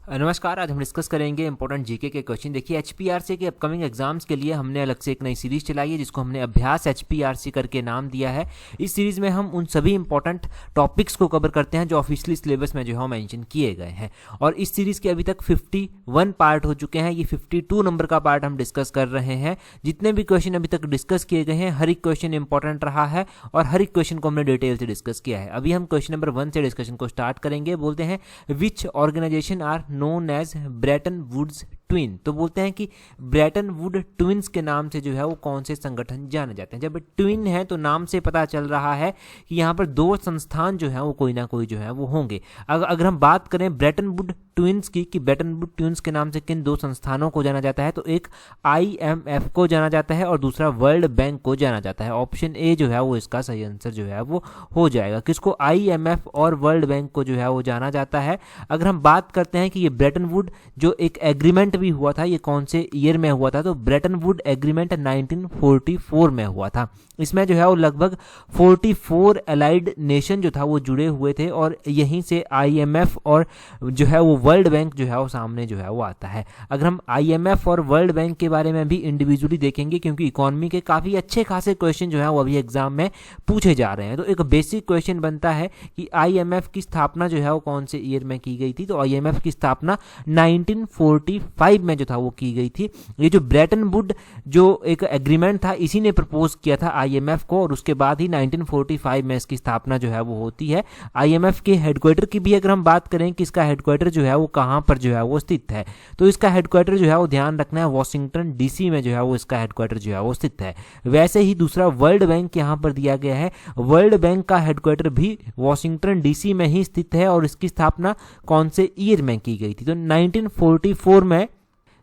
नमस्कार। आज हम डिस्कस करेंगे इंपॉर्टेंट जीके के क्वेश्चन। देखिए एचपीआरसी के अपकमिंग एग्जाम्स के लिए हमने अलग से एक नई सीरीज चलाई है जिसको हमने अभ्यास एचपीआरसी करके नाम दिया है। इस सीरीज में हम उन सभी इंपॉर्टेंट टॉपिक्स को कवर करते हैं जो ऑफिशियली सिलेबस में जो है मेंशन किए गए हैं। और इस सीरीज के अभी तक 51 पार्ट हो चुके हैं। ये 52 नंबर का पार्ट हम डिस्कस कर रहे हैं। जितने भी क्वेश्चन अभी तक डिस्कस किए गए हैं हर एक क्वेश्चन इंपॉर्टेंट रहा है और हर एक क्वेश्चन को हमने डिटेल से डिस्कस किया है। अभी हम क्वेश्चन नंबर 1 से डिस्कशन को स्टार्ट करेंगे। बोलते हैं which organisation are known as Bretton Woods twin. तो बोलते हैं कि ब्रेटन वुड ट्विन्स के नाम से जो है वो कौन से संगठन जाने जाते हैं। जब ट्विन है तो नाम से पता चल रहा है कि यहाँ पर दो संस्थान जो है वो कोई ना कोई जो है वो होंगे। अगर हम बात करें ब्रेटन वुड ट्विन्स की कि ब्रेटन वुड ट्विन्स के नाम से किन दो संस्थानों को जाना जाता है, तो एक IMF को जाना जाता है और दूसरा वर्ल्ड बैंक को जाना जाता है। ऑप्शन ए जो है वो इसका सही आंसर जो है वो हो जाएगा। किसको? IMF और वर्ल्ड बैंक को जो है वो जाना जाता है। अगर हम बात करते हैं कि ये ब्रेटन वुड जो एक एग्रीमेंट भी हुआ था ये कौन से ईयर में हुआ था, तो ब्रेटन वुड एग्रीमेंट 1944 में हुआ था। इसमें जो है वो लगभग 44 अलाइड नेशन जो था वो जुड़े हुए थे और यहीं से IMF और जो है वो वर्ल्ड बैंक जो है वो सामने जो है वो आता है। अगर हम IMF और वर्ल्ड बैंक के बारे में भी इंडिविजुअली देखेंगे क्योंकि इकोनॉमी के काफ़ी अच्छे खासे क्वेश्चन जो है वो अभी एग्जाम में पूछे जा रहे हैं, तो एक बेसिक क्वेश्चन बनता है कि IMF की स्थापना जो है वो कौन से ईयर में की गई थी, तो IMF की स्थापना 1945 में जो था वो की गई थी। ये जो ब्रेटन वुड जो एक एग्रीमेंट था इसी ने प्रपोज किया था IMF को और उसके बाद ही 1945 में इसकी स्थापना जो है वो होती है। IMF के हेडक्वार्टर की भी अगर हम बात करें कि इसका हेडक्वार्टर जो है वो कहाँ पर जो है वो स्थित है, तो इसका हेडक्वार्टर जो है वो ध्यान रखना है वॉशिंगटन DC में जो है वो इसका हेडक्वार्टर जो है वो स्थित है। वैसे ही दूसरा वर्ल्ड बैंक यहाँ पर दिया गया है। वर्ल्ड बैंक का हेडक्वार्टर भी वॉशिंगटन DC में ही स्थित है और इसकी स्थापना कौन से ईयर में की गई थी, तो 1944 में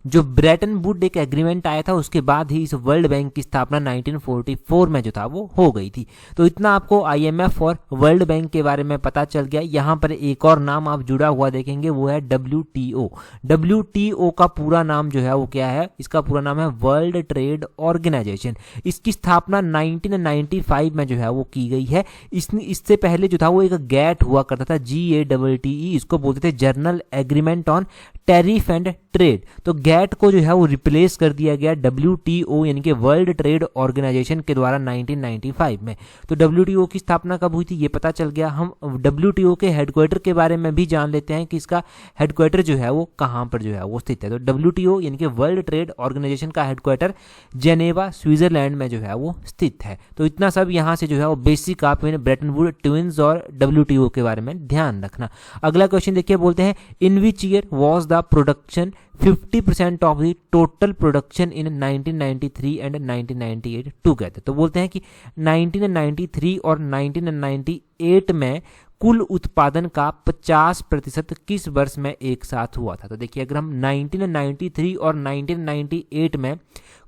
जो ब्रेटन वुड एक एग्रीमेंट आया था उसके बाद ही इस वर्ल्ड बैंक की स्थापना 1944 में जो था वो हो गई थी। तो इतना आपको IMF और वर्ल्ड बैंक के बारे में पता चल गया। यहाँ पर एक और नाम आप जुड़ा हुआ देखेंगे वो है WTO। WTO का पूरा नाम जो है वो क्या है? इसका पूरा नाम है वर्ल्ड ट्रेड ऑर्गेनाइजेशन। इसकी स्थापना 1995 में जो है वो की गई है। इससे पहले जो था वो एक GATT हुआ करता था, GATTE। इसको बोलते थे journal agreement on tariff and trade. तो GATT को जो है वो रिप्लेस कर दिया गया WTO यानी कि वर्ल्ड ट्रेड ऑर्गेनाइजेशन के द्वारा 1995 में। तो WTO की स्थापना कब हुई थी ये पता चल गया। हम WTO के हेडक्वार्टर के बारे में भी जान लेते हैं कि इसका हेडक्वार्टर जो है वो कहाँ पर जो है वो स्थित है। तो WTO यानी कि वर्ल्ड ट्रेड ऑर्गेनाइजेशन का हेडक्वार्टर जेनेवा स्विट्जरलैंड में जो है वो स्थित है। तो इतना सब यहाँ से जो है वो बेसिक आप ब्रेटन वुड ट्विन्स और WTO के बारे में ध्यान रखना। अगला क्वेश्चन देखिए, बोलते हैं in which year was the production 50% of the total production in 1993 and 1998 together. तो बोलते हैं कि 1993 और 1998 में कुल उत्पादन का 50% किस वर्ष में एक साथ हुआ था। तो देखिए अगर हम 1993 और 1998 में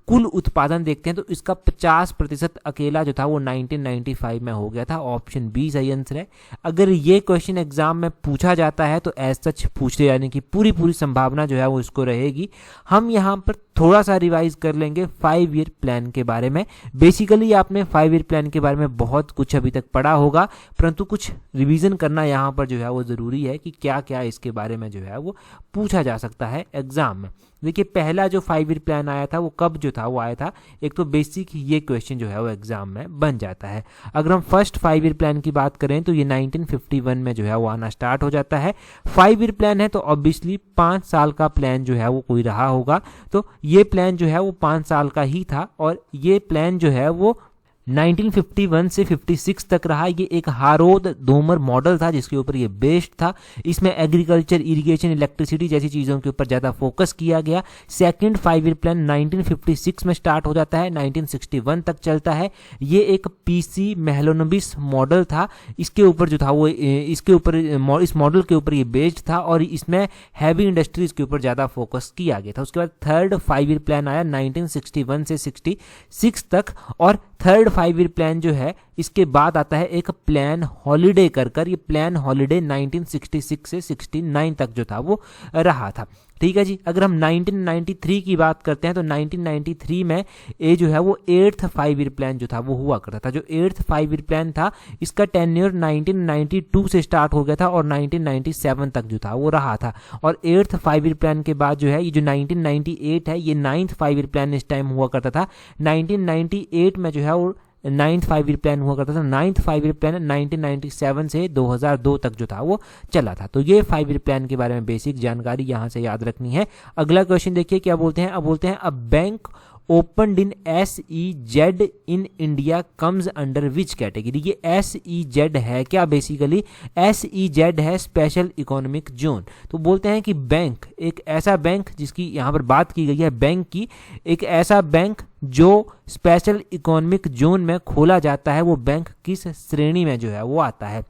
कुल उत्पादन देखते हैं तो इसका 50% अकेला जो था वो 1995 में हो गया था। ऑप्शन बी सही आंसर है। अगर ये क्वेश्चन एग्जाम में पूछा जाता है तो एज सच पूछते जाने की पूरी संभावना जो है वो इसको रहेगी। हम यहाँ पर थोड़ा सा रिवाइज कर लेंगे 5 ईयर प्लान के बारे में। बेसिकली आपने 5 ईयर प्लान के बारे में बहुत कुछ अभी तक पढ़ा होगा, परंतु कुछ रिवीजन करना यहाँ पर जो है वो ज़रूरी है कि क्या क्या इसके बारे में जो है वो पूछा जा सकता है एग्जाम में। देखिए पहला जो 5 ईयर प्लान आया था वो कब जो था वो आया था, एक तो बेसिक ये क्वेश्चन जो है वो एग्जाम में बन जाता है। अगर हम फर्स्ट 5 ईयर प्लान की बात करें तो ये 1951 में जो है वो आना स्टार्ट हो जाता है। 5 ईयर प्लान है तो ऑब्वियसली 5 साल का प्लान जो है वो कोई रहा होगा, तो ये प्लान जो है वो 5 साल का ही था और ये प्लान जो है वो 1951 से 56 तक रहा। ये एक हारोद डोमर मॉडल था जिसके ऊपर ये बेस्ड था। इसमें एग्रीकल्चर, इरिगेशन, इलेक्ट्रिसिटी जैसी चीज़ों के ऊपर ज़्यादा फोकस किया गया। सेकंड 5 ईयर प्लान 1956 में स्टार्ट हो जाता है, 1961 तक चलता है। ये एक PC मेहलोनोबिस मॉडल था। इसके ऊपर जो था वो इस मॉडल के ऊपर ये बेस्ड था और इसमें हैवी इंडस्ट्रीज के ऊपर ज़्यादा फोकस किया गया था। उसके बाद थर्ड 5 ईयर प्लान आया 1961 से 66 तक और थर्ड 5 ईयर प्लान जो है इसके बाद आता है एक प्लान हॉलीडे कर। ये प्लान हॉलीडे 1966 से 69 तक जो था वो रहा था। ठीक है जी। अगर हम 1993 की बात करते हैं तो 1993 में ये जो है वो 8th 5 ईयर प्लान जो था वो हुआ करता था। जो 8th 5 ईयर प्लान था इसका टेन्योर 1992 से स्टार्ट हो गया था और 1997 तक जो था वो रहा था। और 8th 5 ईयर प्लान के बाद जो है ये जो 1998 है ये 9th 5 ईयर प्लान इस टाइम हुआ करता था। 1998 में जो है वो 9th 5 ईयर प्लान हुआ करता था। 9th 5 ईयर प्लान 1997 से 2002 तक जो था वो चला था। तो ये 5 ईयर प्लान के बारे में बेसिक जानकारी यहाँ से याद रखनी है। अगला क्वेश्चन देखिए क्या बोलते हैं। अब बोलते हैं a bank opened in SEZ in India comes under which category. ये SEZ है क्या, बेसिकली SEZ है स्पेशल इकोनॉमिक जोन। तो बोलते हैं कि बैंक, एक ऐसा बैंक जिसकी यहाँ पर बात की गई है बैंक की, एक ऐसा बैंक जो स्पेशल इकोनॉमिक जोन में खोला जाता है वो बैंक किस श्रेणी में जो है वो आता है।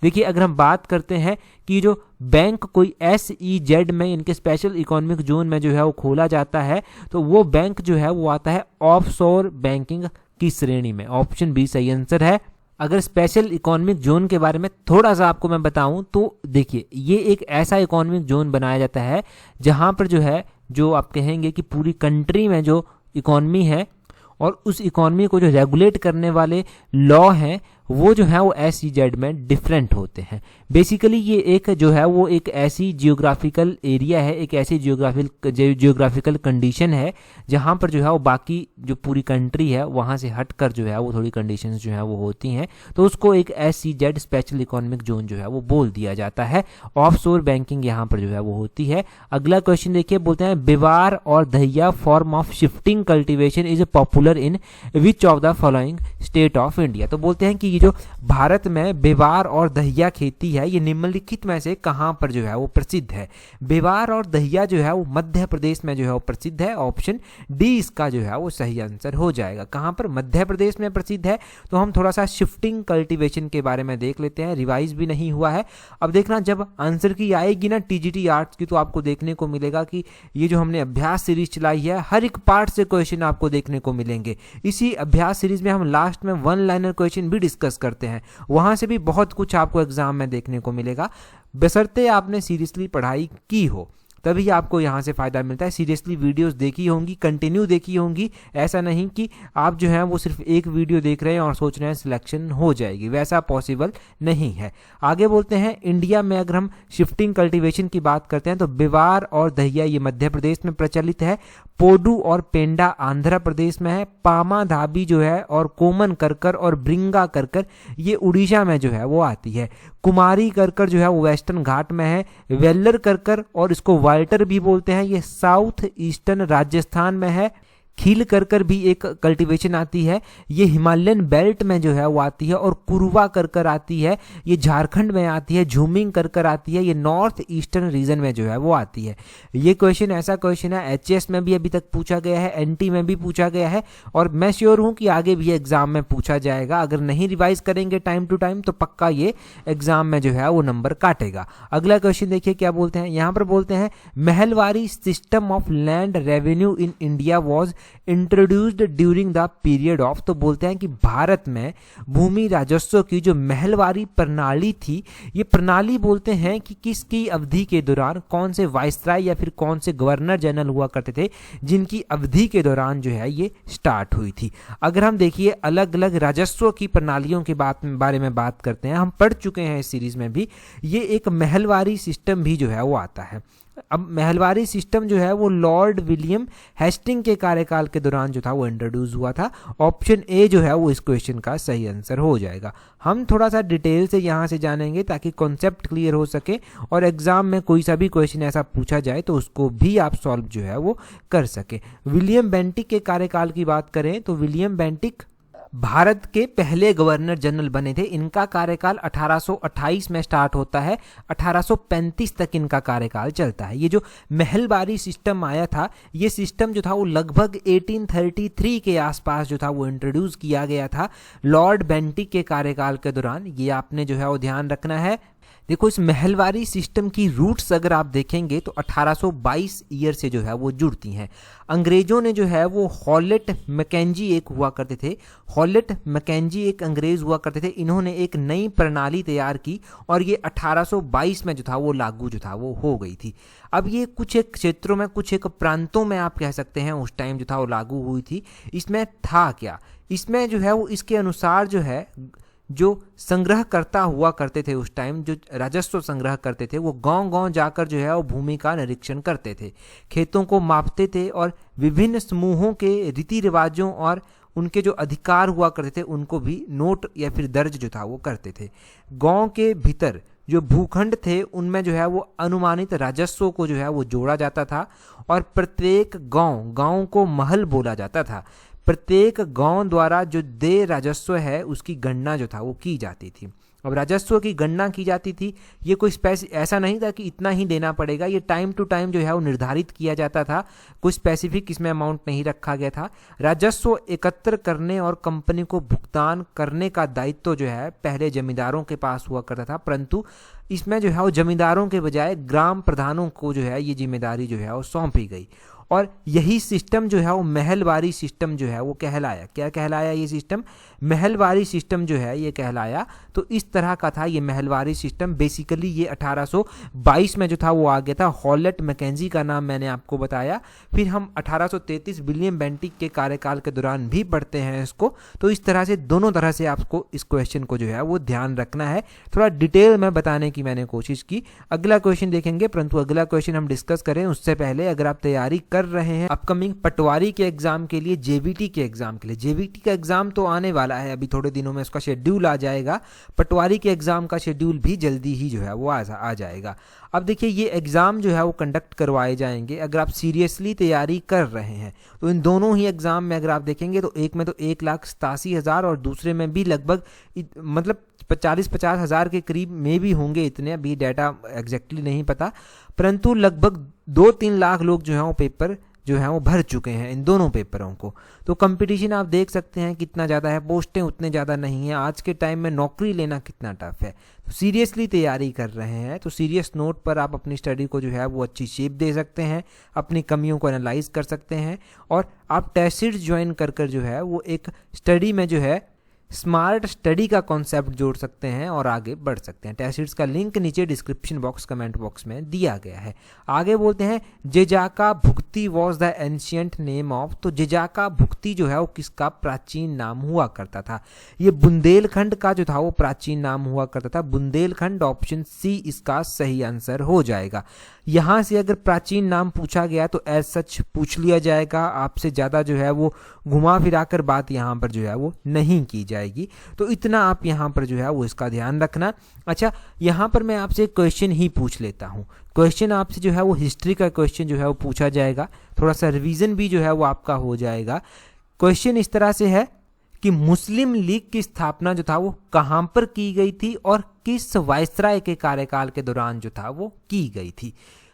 देखिए अगर हम बात करते हैं कि जो बैंक कोई SEZ में इनके स्पेशल इकोनॉमिक जोन में जो है वो खोला जाता है तो वो बैंक जो है वो आता है ऑफशोर बैंकिंग की श्रेणी में। ऑप्शन बी सही आंसर है। अगर स्पेशल इकोनॉमिक जोन के बारे में थोड़ा सा आपको मैं बताऊं तो देखिए ये एक ऐसा इकोनॉमिक जोन बनाया जाता है जहां पर जो है जो आप कहेंगे कि पूरी कंट्री में जो इकोनॉमी है और उस इकोनॉमी को जो रेगुलेट करने वाले लॉ हैं वो जो है वो SEZ में डिफरेंट होते हैं। बेसिकली ये एक जो है वो एक ऐसी जियोग्राफिकल एरिया है, एक ऐसी जियोग्राफिकल कंडीशन है जहाँ पर जो है वो बाकी जो पूरी कंट्री है वहाँ से हटकर जो है वो थोड़ी कंडीशंस जो है वो होती हैं, तो उसको एक SEZ स्पेशल इकोनॉमिक जोन जो है वो बोल दिया जाता है। ऑफशोर बैंकिंग यहाँ पर जो है वो होती है। अगला क्वेश्चन देखिए, बोलते हैं बिवार और Dahiya form of shifting cultivation is popular in which of the following state of India. तो बोलते हैं कि ये जो भारत में बेवार और दहिया खेती है ये निम्नलिखित में से कहां पर जो है वो प्रसिद्ध है। बेवार और दहिया जो है वो मध्य प्रदेश में जो है वो प्रसिद्ध है। ऑप्शन डी इसका जो है वो सही आंसर हो जाएगा। कहां पर? मध्य प्रदेश में प्रसिद्ध है। तो हम थोड़ा सा शिफ्टिंग कल्टीवेशन के बारे में देख लेते हैं, रिवाइज भी नहीं हुआ है। अब देखना जब आंसर की आएगी ना TGT आर्ट्स की तो आपको देखने को मिलेगा कि ये जो हमने अभ्यास सीरीज चलाई है हर एक पार्ट से क्वेश्चन आपको देखने को मिलेंगे। इसी अभ्यास सीरीज में हम लास्ट में 1 लाइनर क्वेश्चन भी डिस्कस करते हैं, वहां से भी बहुत कुछ आपको एग्जाम में देखने को मिलेगा, बशर्ते आपने सीरियसली पढ़ाई की हो तभी आपको यहाँ से फ़ायदा मिलता है। सीरियसली वीडियोस देखी होंगी, कंटिन्यू देखी होंगी, ऐसा नहीं कि आप जो है वो सिर्फ एक वीडियो देख रहे हैं और सोच रहे हैं सिलेक्शन हो जाएगी, वैसा पॉसिबल नहीं है। आगे बोलते हैं इंडिया में अगर हम शिफ्टिंग कल्टीवेशन की बात करते हैं तो बिवार और दहिया ये मध्य प्रदेश में प्रचलित है, पोडू और पेंडा आंध्र प्रदेश में है, पामा धाबी जो है और कोमन करकर और ब्रिंगा करकर ये उड़ीसा में जो है वो आती है, कुमारी करकर जो है वो वेस्टर्न घाट में है, वेल्लर करकर और इसको वाल्टर भी बोलते हैं ये साउथ ईस्टर्न राजस्थान में है, खील कर भी एक कल्टीवेशन आती है ये हिमालयन बेल्ट में जो है वो आती है, और कुरुवा कर आती है ये झारखंड में आती है, झूमिंग कर आती है ये नॉर्थ ईस्टर्न रीजन में जो है वो आती है। ये क्वेश्चन ऐसा क्वेश्चन है HS में भी अभी तक पूछा गया है, NT में भी पूछा गया है और मैं श्योर हूं कि आगे भी एग्जाम में पूछा जाएगा। अगर नहीं रिवाइज करेंगे टाइम टू टाइम तो पक्का ये एग्जाम में जो है वो नंबर काटेगा। अगला क्वेश्चन देखिए क्या बोलते हैं, यहाँ पर बोलते हैं Mahalwari system of land revenue in India was introduced during the period of. तो बोलते हैं कि भारत में भूमि राजस्व की जो महलवारी प्रणाली थी ये प्रणाली बोलते हैं कि किसकी अवधि के दौरान, कौन से वाइसराय या फिर कौन से गवर्नर जनरल हुआ करते थे जिनकी अवधि के दौरान जो है ये स्टार्ट हुई थी। अगर हम देखिए अलग अलग राजस्व की प्रणालियों के बारे में बात करते हैं, हम पढ़ चुके हैं इस सीरीज में भी, ये एक महलवारी सिस्टम भी जो है वो आता है। अब महलवारी सिस्टम जो है वो लॉर्ड विलियम हेस्टिंग के कार्यकाल के दौरान जो था वो इंट्रोड्यूस हुआ था। ऑप्शन ए जो है वो इस क्वेश्चन का सही आंसर हो जाएगा। हम थोड़ा सा डिटेल से यहाँ से जानेंगे ताकि कॉन्सेप्ट क्लियर हो सके और एग्जाम में कोई सा भी क्वेश्चन ऐसा पूछा जाए तो उसको भी आप सॉल्व जो है वो कर सके। विलियम बेंटिक के कार्यकाल की बात करें तो विलियम बेंटिक भारत के पहले गवर्नर जनरल बने थे। इनका कार्यकाल 1828 में स्टार्ट होता है, 1835 तक इनका कार्यकाल चलता है। ये जो महलवारी सिस्टम आया था ये सिस्टम जो था वो लगभग 1833 के आसपास जो था वो इंट्रोड्यूस किया गया था लॉर्ड बेंटिक के कार्यकाल के दौरान। ये आपने जो है वो ध्यान रखना है। देखो इस महलवारी सिस्टम की रूट्स अगर आप देखेंगे तो 1822 ईयर से जो है वो जुड़ती हैं। अंग्रेजों ने जो है वो हॉलेट मैकेंजी एक हुआ करते थे, हॉलेट मैकेंजी एक अंग्रेज हुआ करते थे। इन्होंने एक नई प्रणाली तैयार की और ये 1822 में जो था वो लागू जो था वो हो गई थी। अब ये कुछ एक क्षेत्रों में, कुछ एक प्रांतों में आप कह सकते हैं उस टाइम जो था वो लागू हुई थी। इसमें था क्या, इसमें जो है वो इसके अनुसार जो है जो संग्रहकर्ता हुआ करते थे उस टाइम, जो राजस्व संग्रह करते थे, वो गांव-गांव जाकर जो है वो भूमि का निरीक्षण करते थे, खेतों को मापते थे और विभिन्न समूहों के रीति रिवाजों और उनके जो अधिकार हुआ करते थे उनको भी नोट या फिर दर्ज जो था वो करते थे। गांव के भीतर जो भूखंड थे उनमें जो है वो अनुमानित राजस्व को जो है वो जोड़ा जाता था और प्रत्येक गांव को महल बोला जाता था। प्रत्येक गांव द्वारा जो देय राजस्व है उसकी गणना जो था वो की जाती थी। अब राजस्व की गणना की जाती थी, ये कोई ऐसा नहीं था कि इतना ही देना पड़ेगा, ये टाइम टू टाइम जो है वो निर्धारित किया जाता था, कोई स्पेसिफिक इसमें अमाउंट नहीं रखा गया था। राजस्व एकत्र करने और कंपनी को भुगतान करने का दायित्व जो है पहले जमींदारों के पास हुआ करता था, परंतु इसमें जो है वो जमींदारों के बजाय ग्राम प्रधानों को जो है ये जिम्मेदारी जो है वो सौंपी गई और यही सिस्टम जो है वो महलवारी सिस्टम जो है वो कहलाया। क्या कहलाया ये सिस्टम? महलवारी सिस्टम जो है ये कहलाया। तो इस तरह का था ये महलवारी सिस्टम। बेसिकली ये 1822 में जो था वो आ गया था। हॉलेट मैकेंजी का नाम मैंने आपको बताया। फिर हम 1833 विलियम बेंटिक के कार्यकाल के दौरान भी पढ़ते हैं इसको। तो इस तरह से दोनों तरह से आपको इस क्वेश्चन को जो है वो ध्यान रखना है। थोड़ा डिटेल में बताने की मैंने कोशिश की। अगला क्वेश्चन देखेंगे, परंतु अगला क्वेश्चन हम डिस्कस करें उससे पहले अगर आप तैयारी कर रहे हैं अपकमिंग पटवारी के एग्जाम के लिए, जेबीटी के एग्जाम के लिए, जेबीटी का एग्जाम तो आने वाला है, अभी थोड़े दिनों में उसका शेड्यूल आ जाएगा। पटवारी के एग्जाम का शेड्यूल भी जल्दी ही जो है वो आ जाएगा। अब देखिए ये एग्जाम जो है वो कंडक्ट करवाए जाएंगे। अगर आप सीरियसली तैयारी कर रहे हैं तो इन दोनों ही एग्जाम में अगर आप देखेंगे तो एक में तो 1,87,000 और दूसरे में भी लगभग मतलब 40-50 हज़ार के करीब में भी होंगे इतने, अभी डाटा एग्जैक्टली नहीं पता, परंतु लगभग 2-3 लाख लोग जो है वो पेपर जो है वो भर चुके हैं इन दोनों पेपरों को। तो कंपटीशन आप देख सकते हैं कितना ज़्यादा है, पोस्टें उतने ज़्यादा नहीं है। आज के टाइम में नौकरी लेना कितना टफ है। तो सीरियसली तैयारी कर रहे हैं तो सीरियस नोट पर आप अपनी स्टडी को जो है वो अच्छी शेप दे सकते हैं, अपनी कमियों को एनालाइज कर सकते हैं और आप टेस्ट सीरीज ज्वाइन कर जो है वो एक स्टडी में जो है स्मार्ट स्टडी का कॉन्सेप्ट जोड़ सकते हैं और आगे बढ़ सकते हैं। टेस्ट सीरीज का लिंक नीचे डिस्क्रिप्शन बॉक्स, कमेंट बॉक्स में दिया गया है। आगे बोलते हैं Jejaka Bhukti was the ancient name of. तो जेजाका भुक्ति जो है वो किसका प्राचीन नाम हुआ करता था? ये बुंदेलखंड का जो था वो प्राचीन नाम हुआ करता था। बुंदेलखंड, ऑप्शन सी इसका सही आंसर हो जाएगा। यहाँ से अगर प्राचीन नाम पूछा गया तो एज सच पूछ लिया जाएगा, आपसे ज़्यादा जो है वो घुमा फिरा कर बात यहाँ पर जो है वो नहीं की जाएगी। तो इतना आप यहाँ पर जो है वो इसका ध्यान रखना। अच्छा, यहाँ पर मैं आपसे एक क्वेश्चन ही पूछ लेता हूँ। क्वेश्चन आपसे जो है वो हिस्ट्री का क्वेश्चन जो है वो पूछा जाएगा, थोड़ा सा रिवीजन भी जो है वो आपका हो जाएगा। क्वेश्चन इस तरह से है कि मुस्लिम लीग की स्थापना जो था वो कहाँ पर की गई थी और किस वायसराय के कार्यकाल के दौरान जो था वो की गई थी।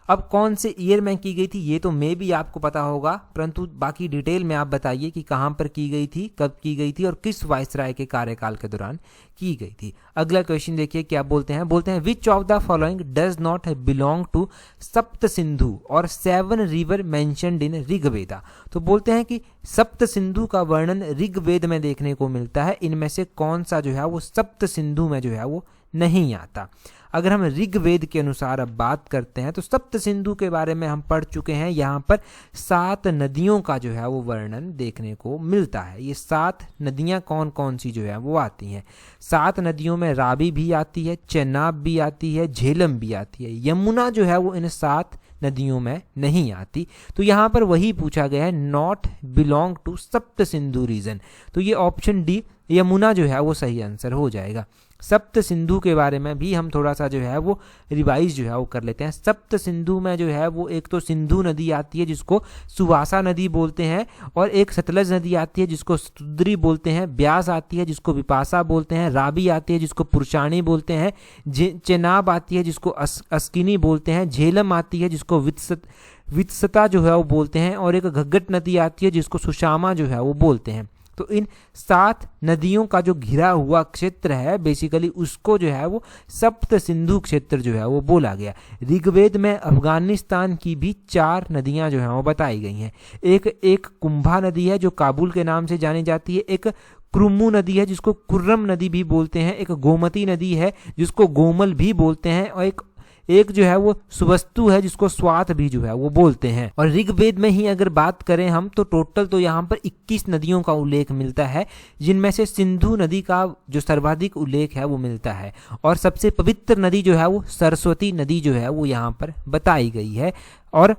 अब कौन से ईयर में की गई थी ये तो मे भी आपको पता होगा, परंतु बाकी डिटेल में आप बताइए कि कहाँ पर की गई थी, कब की गई थी और किस वायसराय के कार्यकाल के दौरान की गई थी। अगला क्वेश्चन देखिए क्या बोलते हैं which of the following does not belong to Sapta Sindhu और 7 रिवर मेंशनड इन ऋग्वेदा। तो बोलते हैं कि सप्त सिंधु का वर्णन ऋग्वेद में देखने को मिलता है, इनमें से कौन सा जो है वो सप्त सिंधु में जो है वो नहीं आता। अगर हम ऋग्वेद के अनुसार अब बात करते हैं तो सप्त सिंधु के बारे में हम पढ़ चुके हैं। यहाँ पर 7 नदियों का जो है वो वर्णन देखने को मिलता है। ये 7 नदियाँ कौन कौन सी जो है वो आती हैं? 7 नदियों में रावी भी आती है, चेनाब भी आती है, झेलम भी आती है। यमुना जो है वो इन 7 नदियों में नहीं आती। तो यहाँ पर वही पूछा गया है, not belong to Sapta Sindhu reason. तो ये ऑप्शन डी यमुना जो है वो सही आंसर हो जाएगा। सप्त सिंधु के बारे में भी हम थोड़ा सा जो है वो रिवाइज जो है वो कर लेते हैं। सप्त सिंधु में जो है वो एक तो सिंधु नदी आती है जिसको सुवासा नदी बोलते हैं, और एक सतलज नदी आती है जिसको सतुद्री बोलते हैं, ब्यास आती है जिसको विपासा बोलते हैं, रावी आती है जिसको पुरुषाणी बोलते हैं, चेनाब आती है जिसको अस्किनी बोलते हैं, झेलम आती है जिसको वित्सता जो है वो बोलते हैं, और एक घग्गट नदी आती है जिसको सुशामा जो है वो बोलते हैं। तो इन 7 नदियों का जो घिरा हुआ क्षेत्र है बेसिकली उसको जो है वो सप्त सिंधु क्षेत्र जो है वो बोला गया। ऋग्वेद में अफगानिस्तान की भी 4 नदियां जो है वो बताई गई हैं। एक कुंभा नदी है जो काबुल के नाम से जानी जाती है, एक क्रुमु नदी है जिसको कुर्रम नदी भी बोलते हैं, एक गोमती नदी है जिसको गोमल भी बोलते हैं, और एक जो है वो सुवस्तु है जिसको स्वात भी जो है वो बोलते हैं। और ऋग्वेद में ही अगर बात करें हम तो टोटल तो यहाँ पर 21 नदियों का उल्लेख मिलता है, जिनमें से सिंधु नदी का जो सर्वाधिक उल्लेख है वो मिलता है। और सबसे पवित्र नदी जो है वो सरस्वती नदी जो है वो यहाँ पर बताई गई है। और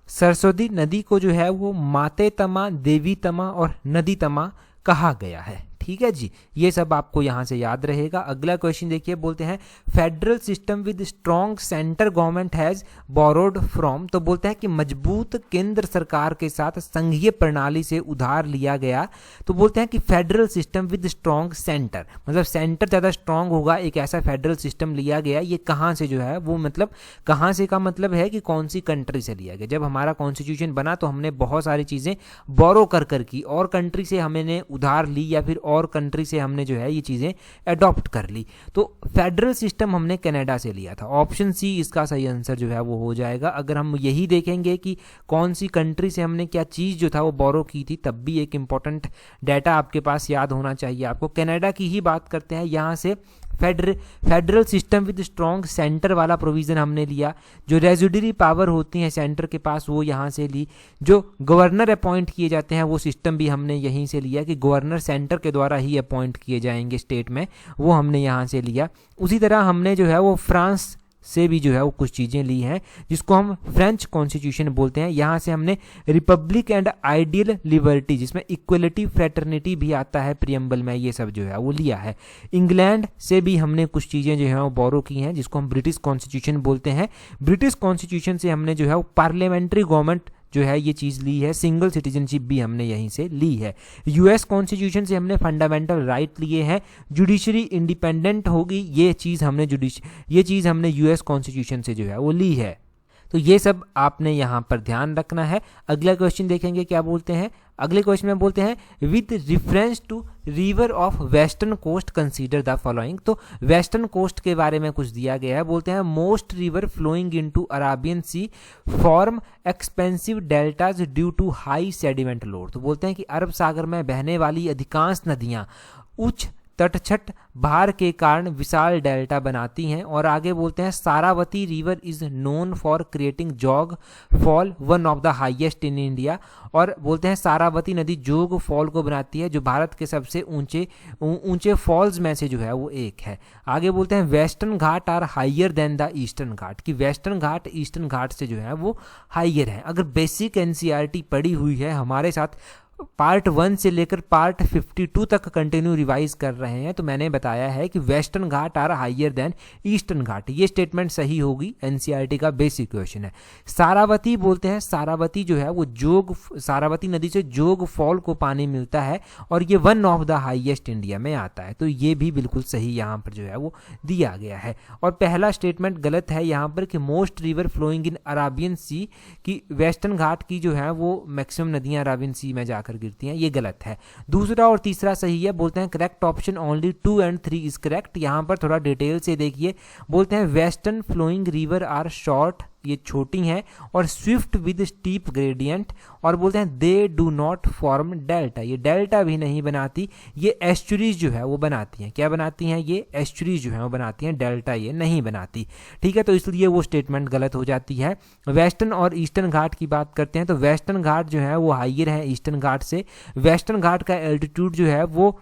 सरस्वती नदी को जो है वो माते तमा, देवी तमा और नदी तमा कहा गया है। ठीक है जी, ये सब आपको यहाँ से याद रहेगा। अगला क्वेश्चन देखिए, बोलते हैं federal system with strong centre government has borrowed from. तो बोलते हैं कि मजबूत केंद्र सरकार के साथ संघीय प्रणाली से उधार लिया गया। तो बोलते हैं कि federal system with strong centre, मतलब सेंटर ज़्यादा स्ट्रॉन्ग होगा, एक ऐसा फेडरल सिस्टम लिया गया। ये कहाँ से जो है वो, मतलब कहाँ से का मतलब है कि कौन सी कंट्री से लिया गया। जब हमारा कॉन्स्टिट्यूशन बना तो हमने बहुत सारी चीज़ें बोरो कर की, और कंट्री से हमने उधार ली या फिर और कंट्री से हमने जो है ये चीज़ें अडॉप्ट कर ली। तो फेडरल सिस्टम हमने कनाडा से लिया था। ऑप्शन सी इसका सही आंसर जो है वो हो जाएगा। अगर हम यही देखेंगे कि कौन सी कंट्री से हमने क्या चीज़ जो था वो बोरो की थी, तब भी एक इंपॉर्टेंट डाटा आपके पास याद होना चाहिए आपको। कनाडा की ही बात करते हैं, यहाँ से federal system with strong centre वाला प्रोविज़न हमने लिया। जो रेजिडरी पावर होती हैं सेंटर के पास वो यहाँ से ली। जो गवर्नर अपॉइंट किए जाते हैं वो सिस्टम भी हमने यहीं से लिया कि गवर्नर सेंटर के द्वारा ही अपॉइंट किए जाएंगे स्टेट में, वो हमने यहाँ से लिया। उसी तरह हमने जो है वो फ्रांस से भी जो है वो कुछ चीज़ें ली हैं जिसको हम फ्रेंच कॉन्स्टिट्यूशन बोलते हैं। यहाँ से हमने रिपब्लिक एंड आइडियल लिबर्टी, जिसमें इक्वलिटी फ्रेटर्निटी भी आता है प्रियम्बल में, ये सब जो है वो लिया है। इंग्लैंड से भी हमने कुछ चीज़ें जो है वो बोरो की हैं जिसको हम ब्रिटिश कॉन्स्टिट्यूशन बोलते हैं। ब्रिटिश कॉन्स्टिट्यूशन से हमने जो है वो पार्लियामेंट्री गवर्नमेंट जो है ये चीज़ ली है। सिंगल सिटीजनशिप भी हमने यहीं से ली है। यूएस कॉन्स्टिट्यूशन से हमने फंडामेंटल राइट लिए हैं। जुडिशरी इंडिपेंडेंट होगी, ये चीज़ हमने यूएस कॉन्स्टिट्यूशन से जो है वो ली है। तो ये सब आपने यहाँ पर ध्यान रखना है। अगला क्वेश्चन देखेंगे क्या बोलते हैं। अगले क्वेश्चन में बोलते हैं with reference to river of western coast consider the following. तो वेस्टर्न कोस्ट के बारे में कुछ दिया गया है। बोलते हैं most river flowing into Arabian sea form expensive deltas due to high sediment load. तो बोलते हैं कि अरब सागर में बहने वाली अधिकांश नदियाँ उच्च तटछट भार के कारण विशाल डेल्टा बनाती हैं। और आगे बोलते हैं Sharavati river is known for creating Jog fall, one of the highest in India. और बोलते हैं सारावती नदी जोग फॉल को बनाती है जो भारत के सबसे ऊंचे फॉल्स में से जो है वो एक है। आगे बोलते हैं Western Ghat are higher than the Eastern Ghat, कि वेस्टर्न घाट ईस्टर्न घाट से जो है वो हाइयर है। अगर बेसिक एनसीईआरटी पढ़ी हुई है हमारे साथ, पार्ट 1 से लेकर पार्ट 52 तक कंटिन्यू रिवाइज कर रहे हैं, तो मैंने बताया है कि Western Ghat are higher than Eastern Ghat. ये स्टेटमेंट सही होगी, एनसीईआरटी का बेसिक क्वेश्चन है। सारावती बोलते हैं, सारावती जो है वो सारावती नदी से जोग फॉल को पानी मिलता है और ये one of the highest India में आता है। तो ये भी बिल्कुल सही यहाँ पर जो है वो दिया गया है। और पहला स्टेटमेंट गलत है यहाँ पर कि most river flowing in Arabian Sea, कि वेस्टर्न घाट की जो है वो मैक्सिमम नदियाँ अराबियन सी में जाकर गिरती हैं, ये गलत है। दूसरा और तीसरा सही है। बोलते हैं correct option only 2 and 3 is correct. यहाँ पर थोड़ा डिटेल से देखिए। बोलते हैं western flowing river are short, ये छोटी हैं, और स्विफ्ट विद स्टीप ग्रेडियंट। और बोलते हैं they do not form delta, ये डेल्टा भी नहीं बनाती, ये एस्चुरीज जो है वो बनाती हैं। क्या बनाती हैं? ये एस्चुरीज जो है वो बनाती हैं, डेल्टा ये नहीं बनाती। ठीक है, तो इसलिए वो स्टेटमेंट गलत हो जाती है। वेस्टर्न और ईस्टर्न घाट की बात करते हैं तो वेस्टर्न घाट जो है वो हाइयर है ईस्टर्न घाट से। वेस्टर्न घाट का एल्टीट्यूड जो है वो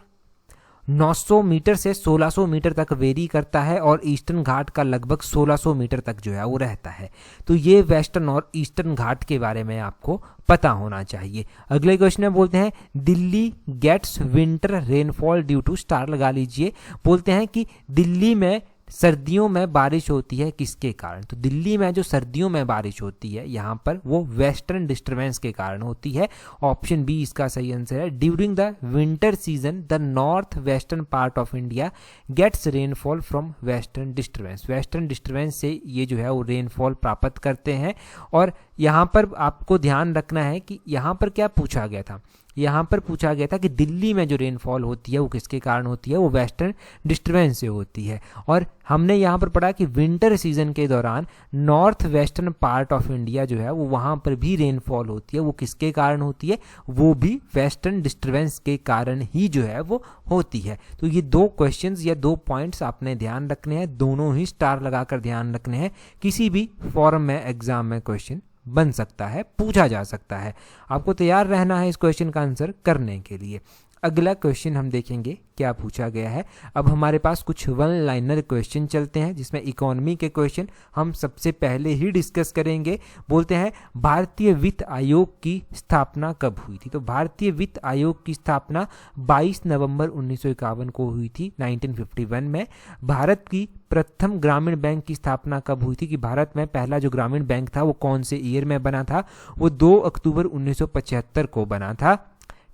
900 मीटर से 1600 मीटर तक वेरी करता है और ईस्टर्न घाट का लगभग 1600 मीटर तक जो है वो रहता है। तो ये वेस्टर्न और ईस्टर्न घाट के बारे में आपको पता होना चाहिए। अगले क्वेश्चन में बोलते हैं Delhi gets winter rainfall due to, star लगा लीजिए। बोलते हैं कि दिल्ली में सर्दियों में बारिश होती है किसके कारण? तो दिल्ली में जो सर्दियों में बारिश होती है यहाँ पर वो वेस्टर्न डिस्टर्बेंस के कारण होती है। ऑप्शन बी इसका सही आंसर है। During the winter season the north western part of India gets rainfall from western disturbance, western disturbance से ये जो है वो रेनफॉल प्राप्त करते हैं। और यहाँ पर आपको ध्यान रखना है कि यहाँ पर क्या पूछा गया था यहाँ पर पूछा गया था कि दिल्ली में जो रेनफॉल होती है वो किसके कारण होती है, वो वेस्टर्न डिस्टर्बेंस से होती है। और हमने यहाँ पर पढ़ा कि विंटर सीजन के दौरान north western part of India जो है वो वहाँ पर भी रेनफॉल होती है, वो किसके कारण होती है, वो भी वेस्टर्न डिस्टर्बेंस के कारण ही जो है वो होती है। तो ये 2 क्वेश्चंस या 2 पॉइंट्स आपने ध्यान रखने हैं, दोनों ही स्टार लगाकर ध्यान रखने हैं। किसी भी फॉर्म में एग्जाम में क्वेश्चन बन सकता है, पूछा जा सकता है। आपको तैयार रहना है इस क्वेश्चन का आंसर करने के लिए। अगला क्वेश्चन हम देखेंगे क्या पूछा गया है। अब हमारे पास कुछ 1 लाइनर क्वेश्चन चलते हैं, जिसमें इकोनॉमी के क्वेश्चन हम सबसे पहले ही डिस्कस करेंगे। बोलते हैं भारतीय वित्त आयोग की स्थापना कब हुई थी। तो भारतीय वित्त आयोग की स्थापना 22 नवंबर 1951 को हुई थी, 1951 में। भारत की प्रथम ग्रामीण बैंक की स्थापना कब हुई थी, कि भारत में पहला जो ग्रामीण बैंक था वो कौन से ईयर में बना था, वो 2 अक्टूबर 1975 को बना था।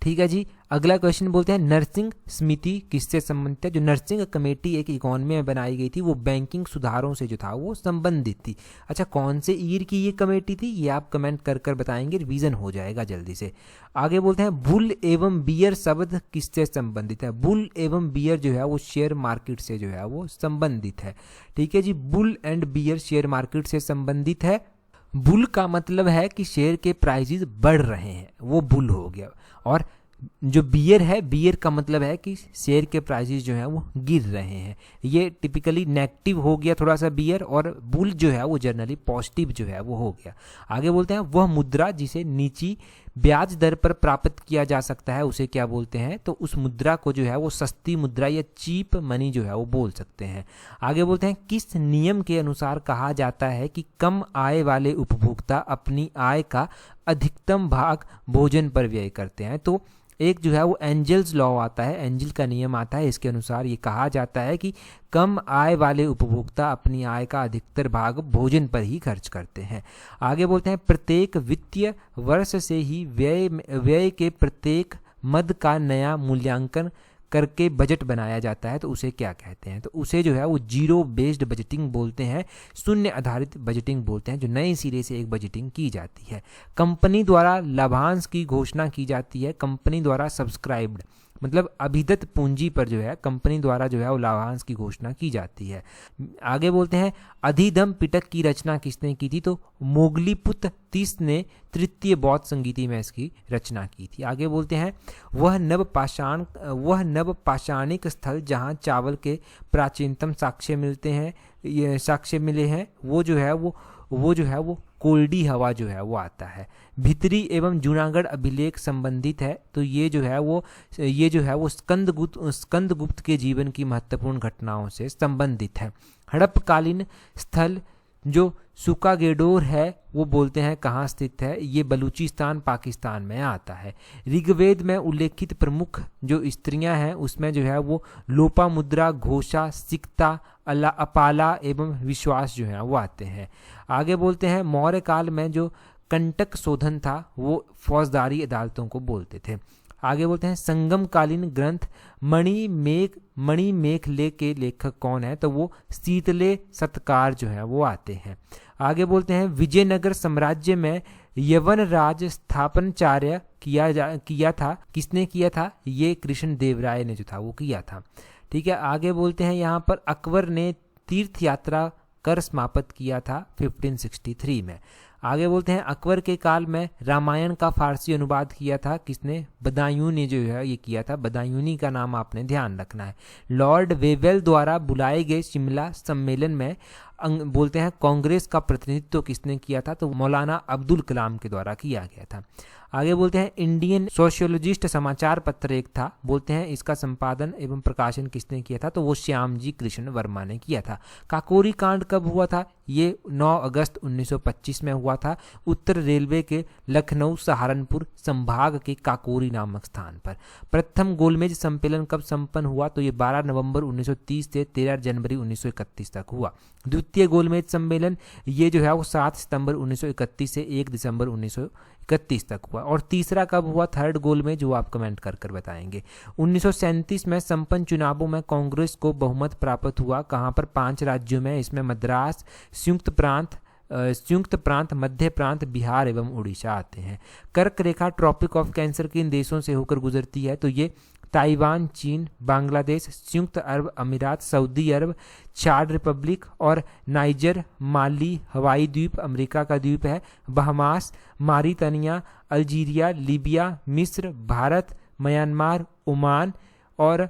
ठीक है जी। अगला क्वेश्चन बोलते हैं नरसिंह समिति किससे संबंधित है। जो नरसिंह कमेटी एक इकोनॉमी में बनाई गई थी वो बैंकिंग सुधारों से जो था वो संबंधित थी। अच्छा, कौन से ईयर की ये कमेटी थी, ये आप कमेंट कर कर बताएंगे, रिवीजन हो जाएगा जल्दी से। आगे बोलते हैं बुल एवं बियर शब्द किससे संबंधित है। बुल एवं बियर जो है वो शेयर मार्केट से जो है वो संबंधित है। ठीक है जी, bull and bear share market से संबंधित है। बुल का मतलब है कि शेयर के प्राइसेस बढ़ रहे हैं, वो बुल हो गया। और जो बियर है, बियर का मतलब है कि शेयर के प्राइसेस जो है वो गिर रहे हैं। ये टिपिकली नेगेटिव हो गया थोड़ा सा बियर, और बुल जो है वो जनरली पॉजिटिव जो है वो हो गया। आगे बोलते हैं वह मुद्रा जिसे नीची ब्याज दर पर प्राप्त किया जा सकता है उसे क्या बोलते हैं। तो उस मुद्रा को जो है वो सस्ती मुद्रा या चीप मनी जो है वो बोल सकते हैं। आगे बोलते हैं किस नियम के अनुसार कहा जाता है कि कम आय वाले उपभोक्ता अपनी आय का अधिकतम भाग भोजन पर व्यय करते हैं। तो एक जो है वो एंजल्स लॉ आता है, एंजल का नियम आता है, इसके अनुसार ये कहा जाता है कि कम आय वाले उपभोक्ता अपनी आय का अधिकतर भाग भोजन पर ही खर्च करते हैं। आगे बोलते हैं प्रत्येक वित्तीय वर्ष से ही व्यय के प्रत्येक मद का नया मूल्यांकन करके बजट बनाया जाता है। तो उसे क्या कहते हैं, तो उसे जो है वो जीरो बेस्ड बजटिंग बोलते हैं, शून्य आधारित बजटिंग बोलते हैं, जो नए सिरे से एक बजटिंग की जाती है। कंपनी द्वारा लाभांश की घोषणा की जाती है, कंपनी द्वारा सब्सक्राइब्ड मतलब अभिदत्त पूंजी पर जो है कंपनी द्वारा जो है वो लाभांश की घोषणा की जाती है। आगे बोलते हैं अधिधम पिटक की रचना किसने की थी। तो मोगलीपुत्र तीस ने तृतीय बौद्ध संगीति में इसकी रचना की थी। आगे बोलते हैं वह नव पाषाणिक स्थल जहाँ चावल के प्राचीनतम साक्ष्य मिलते हैं, ये साक्ष्य मिले हैं, वो जो है वो कोल्डी हवा जो है वो आता है। भितरी एवं जूनागढ़ अभिलेख संबंधित है। तो ये जो है वो स्कंदगुप्त के जीवन की महत्वपूर्ण घटनाओं से संबंधित है। हड़प्पकालीन स्थल जो सुकागेडोर है वो बोलते हैं कहाँ स्थित है, ये बलूचिस्तान पाकिस्तान में आता है। ऋग्वेद में उल्लेखित प्रमुख जो स्त्रियां हैं उसमें जो है वो लोपामुद्रा, घोषा, सिकता, अपाला एवं विश्वास जो है वो आते हैं। आगे बोलते हैं मौर्य काल में जो कंटक शोधन था वो फौजदारी अदालतों को बोलते थे। आगे बोलते हैं संगमकालीन ग्रंथ मणिमेखले के लेखक कौन है। तो वो शीतले सत्कार जो है वो आते हैं। आगे बोलते हैं विजयनगर साम्राज्य में यवन राज स्थापनाचार्य किया था, किसने किया था, ये कृष्ण देव राय ने जो था वो किया था। ठीक है। आगे बोलते हैं यहाँ पर अकबर ने तीर्थ यात्रा कर समाप्त किया था 1563 में। आगे बोलते हैं अकबर के काल में रामायण का फारसी अनुवाद किया था किसने, बदायूं ने जो है ये किया था। बदायूनी का नाम आपने ध्यान रखना है। लॉर्ड वेवेल द्वारा बुलाए गए शिमला सम्मेलन में बोलते हैं कांग्रेस का प्रतिनिधित्व किसने किया था। तो मौलाना अब्दुल कलाम के द्वारा किया गया था। आगे बोलते हैं इंडियन सोशियोलॉजिस्ट समाचार पत्र एक था, बोलते हैं इसका संपादन एवं प्रकाशन किसने किया था। तो वो श्यामजी कृष्ण वर्मा ने किया था। काकोरी कांड कब हुआ था, ये 9 अगस्त 1925 में हुआ था। उत्तर रेलवे के लखनऊ सहारनपुर संभाग के काकोरी नामक स्थान पर। प्रथम गोलमेज सम्मेलन कब संपन्न हुआ। तो ये 12 नवंबर 1930 से 13 जनवरी 1931 तक हुआ। द्वितीय गोलमेज सम्मेलन ये जो है वो 7 सितंबर 1931 से 1 दिसंबर 1931 तक हुआ। और तीसरा कब हुआ, थर्ड गोलमेज, जो आप कमेंट कर कर बताएंगे। 1937 में संपन्न चुनावों में कांग्रेस को बहुमत प्राप्त हुआ। कहाँ पर, 5 राज्यों में, इसमें मद्रास, संयुक्त प्रांत, संयुक्त प्रांत, मध्य प्रांत, बिहार एवं उड़ीसा आते हैं। कर्क रेखा ट्रॉपिक ऑफ कैंसर के इन देशों से होकर गुजरती है, तो ये ताइवान, चीन, बांग्लादेश, संयुक्त अरब अमीरात, सऊदी अरब, चाड रिपब्लिक और नाइजर, माली, हवाई द्वीप अमेरिका का द्वीप है, बहमास, मारितानिया, अल्जीरिया, लीबिया, मिस्र, भारत, म्यांमार, ओमान और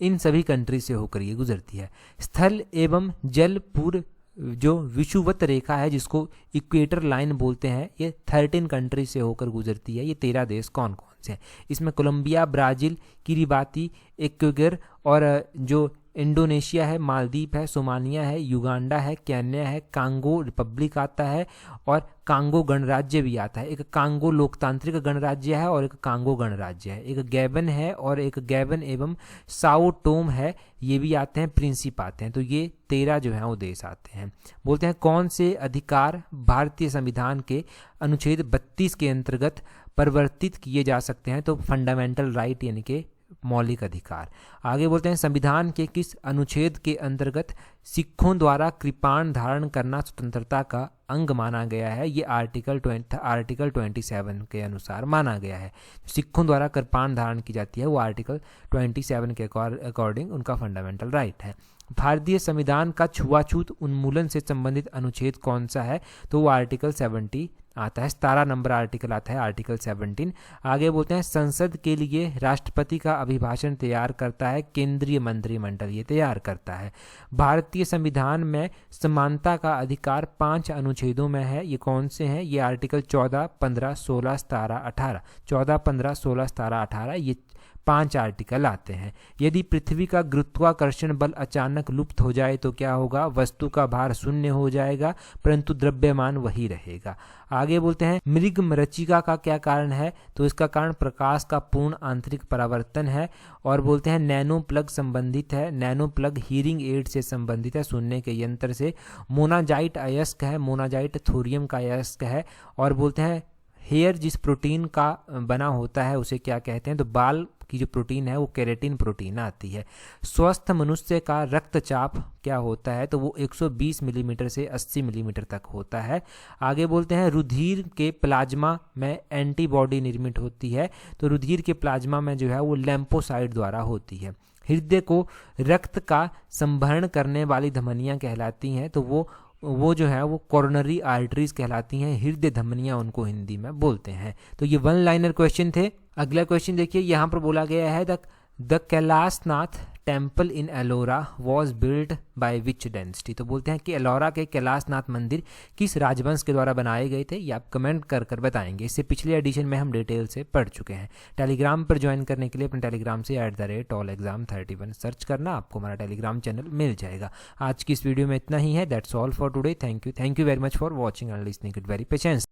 इन सभी कंट्री से होकर ये गुजरती है। स्थल एवं जल पूर्व जो विषुवत रेखा है जिसको इक्वेटर लाइन बोलते हैं, ये 13 कंट्री से होकर गुजरती है। ये 13 देश कौन कौन से हैं? इसमें कोलंबिया, ब्राज़ील, किरिबाती, इक्वेडर और जो इंडोनेशिया है, मालदीव है, सोमालिया है, युगांडा है, केन्या है, कांगो रिपब्लिक आता है और कांगो गणराज्य भी आता है। एक कांगो लोकतांत्रिक गणराज्य है और एक कांगो गणराज्य है। एक गैबन है और एक गैबन एवं साओ टोम है, ये भी आते हैं, प्रिंसिप आते हैं। तो ये 13 जो हैं वो देश आते हैं। बोलते हैं कौन से अधिकार भारतीय संविधान के अनुच्छेद 32 के अंतर्गत परिवर्तित किए जा सकते हैं? तो फंडामेंटल राइट यानी कि मौलिक अधिकार। आगे बोलते हैं संविधान के किस अनुच्छेद के अंतर्गत सिखों द्वारा कृपाण धारण करना स्वतंत्रता का अंग माना गया है? ये आर्टिकल 27 के अनुसार माना गया है। सिखों द्वारा कृपाण धारण की जाती है वो आर्टिकल 27 के अकॉर्डिंग उनका फंडामेंटल राइट है। भारतीय संविधान का छुआछूत उन्मूलन से संबंधित अनुच्छेद कौन सा है? तो वो आर्टिकल 70 आता है, 17 नंबर आर्टिकल आता है, आर्टिकल 17। आगे बोलते हैं संसद के लिए राष्ट्रपति का अभिभाषण तैयार करता है केंद्रीय मंत्रिमंडल, ये तैयार करता है। भारतीय संविधान में समानता का अधिकार 5 अनुच्छेदों में है, ये कौन से हैं? ये आर्टिकल 14, 15, 16, 17, 18, 14, 15, 16, 17, 18 ये 5 आर्टिकल आते हैं। यदि पृथ्वी का गुरुत्वाकर्षण बल अचानक लुप्त हो जाए तो क्या होगा? वस्तु का भार शून्य हो जाएगा परंतु द्रव्यमान वही रहेगा। आगे बोलते हैं मृग मरीचिका का क्या कारण है? तो इसका कारण प्रकाश का पूर्ण आंतरिक परावर्तन है। और बोलते हैं नैनो प्लग संबंधित है, नैनो प्लग हीरिंग एड से संबंधित है, सुनने के यंत्र से। मोनाजाइट अयस्क है, मोनाजाइट थोरियम का अयस्क है। और बोलते हैं हेयर जिस प्रोटीन का बना होता है उसे क्या कहते हैं? तो बाल की जो प्रोटीन है वो केराटिन प्रोटीन आती है। स्वस्थ मनुष्य का रक्तचाप क्या होता है? तो वो 120 मिलीमीटर से 80 मिलीमीटर तक होता है। आगे बोलते हैं रुधिर के प्लाज्मा में एंटीबॉडी निर्मित होती है, तो रुधिर के प्लाज्मा में जो है वो लैम्फोसाइट द्वारा होती है। हृदय को रक्त का संभरण करने वाली धमनियां कहलाती हैं, तो वो जो है वो कोरोनरी आर्टरीज कहलाती हैं, हृदय धमनियां उनको हिंदी में बोलते हैं। तो ये 1 लाइनर क्वेश्चन थे। अगला क्वेश्चन देखिए, यहाँ पर बोला गया है the Kailashnath temple in Ellora was build by which density? तो बोलते हैं कि एलोरा के कैलाशनाथ मंदिर किस राजवंश के द्वारा बनाए गए थे? ये आप कमेंट कर बताएंगे। इससे पिछले एडिशन में हम डिटेल से पढ़ चुके हैं। टेलीग्राम पर ज्वाइन करने के लिए अपने टेलीग्राम से @allexam31 सर्च करना, आपको हमारा टेलीग्राम चैनल मिल जाएगा। आज की इस वीडियो में इतना ही है। That's all for today. Thank you very much for watching and listening it very patience.